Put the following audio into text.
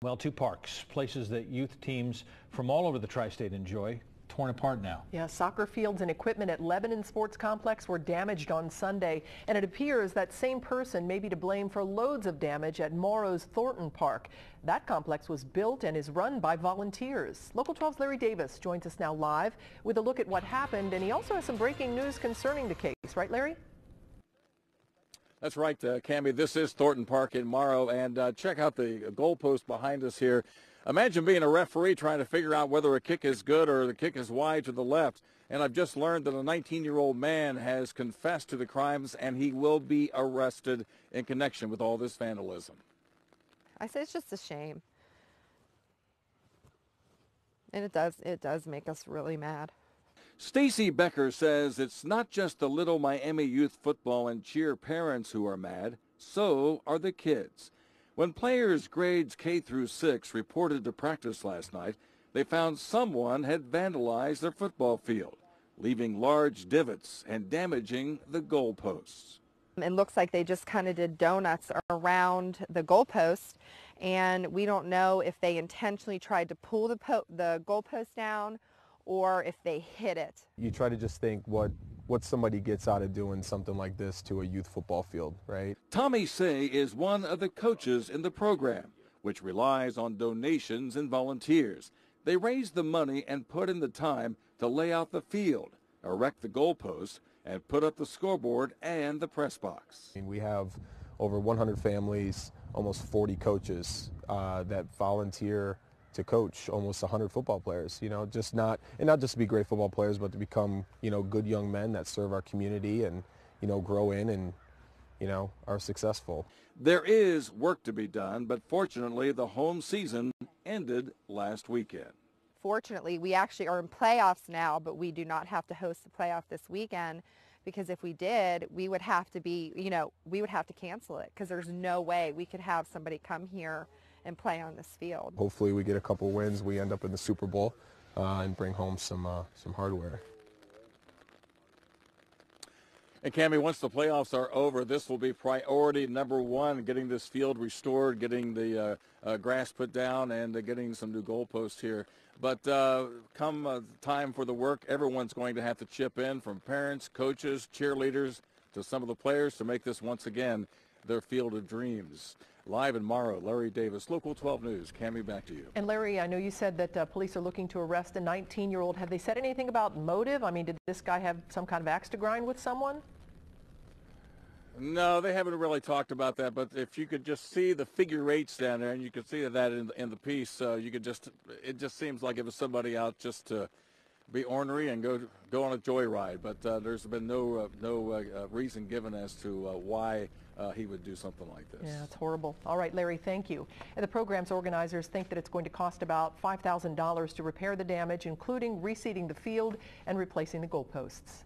Well, two parks, places that youth teams from all over the tri-state enjoy, torn apart now. Yeah, soccer fields and equipment at Lebanon Sports Complex were damaged on Sunday, and it appears that same person may be to blame for loads of damage at MORROW's Thornton Park. That complex was built and is run by volunteers. Local 12's Larry Davis joins us now live with a look at what happened, and he also has some breaking news concerning the case. Right, Larry? That's right, Cammie. This is Thornton Park in Morrow, and check out the goalpost behind us here. Imagine being a referee trying to figure out whether a kick is good or the kick is wide to the left. And I've just learned that a 19-year-old man has confessed to the crimes, and he will be arrested in connection with all this vandalism. I say it's just a shame. And it does make us really mad. STACEY BECKER says it's not just the little Miami youth football and cheer parents who are mad, so are the kids. When players grades K through 6 reported to practice last night, they found someone had vandalized their football field, leaving large divots and damaging the goalposts. It looks like they just kind of did donuts around the goalpost, and we don't know if they intentionally tried to pull the goalpost down or if they hit it. You try to just think what somebody gets out of doing something like this to a youth football field, right? Tommy SEAY is one of the coaches in the program, which relies on donations and volunteers. They raise the money and put in the time to lay out the field, erect the goalpost, and put up the scoreboard and the press box. We have over 100 families, almost 40 coaches that volunteer to coach almost 100 football players, not just to be great football players, but to become, good young men that serve our community and, grow in and, are successful. There is work to be done, but fortunately the home season ended last weekend. Fortunately, we actually are in playoffs now, but we do not have to host the playoff this weekend, because if we did, we would have to we would have to cancel it, because there's no way we could have somebody come here and play on this field. Hopefully we get a couple wins, we end up in the Super Bowl and bring home some hardware. And Cammie, once the playoffs are over, this will be priority number one, getting this field restored, getting the grass put down, and getting some new goalposts here. But come time for the work, everyone's going to have to chip in, from parents, coaches, cheerleaders, to some of the players, to make this once again their field of dreams. Live in Morrow, Larry Davis, Local 12 News. Cammie, back to you. And Larry, I know you said that police are looking to arrest a 19-year-old. Have they said anything about motive? I mean, did this guy have some kind of axe to grind with someone? No, they haven't really talked about that, but if you could just see the figure 8s down there, and you could see that in the piece, it just seems like it was somebody out just to be ornery and go on a joyride. But there's been no reason given as to why he would do something like this. Yeah, it's horrible. All right, Larry, thank you. And the program's organizers think that it's going to cost about $5,000 to repair the damage, including reseeding the field and replacing the goalposts.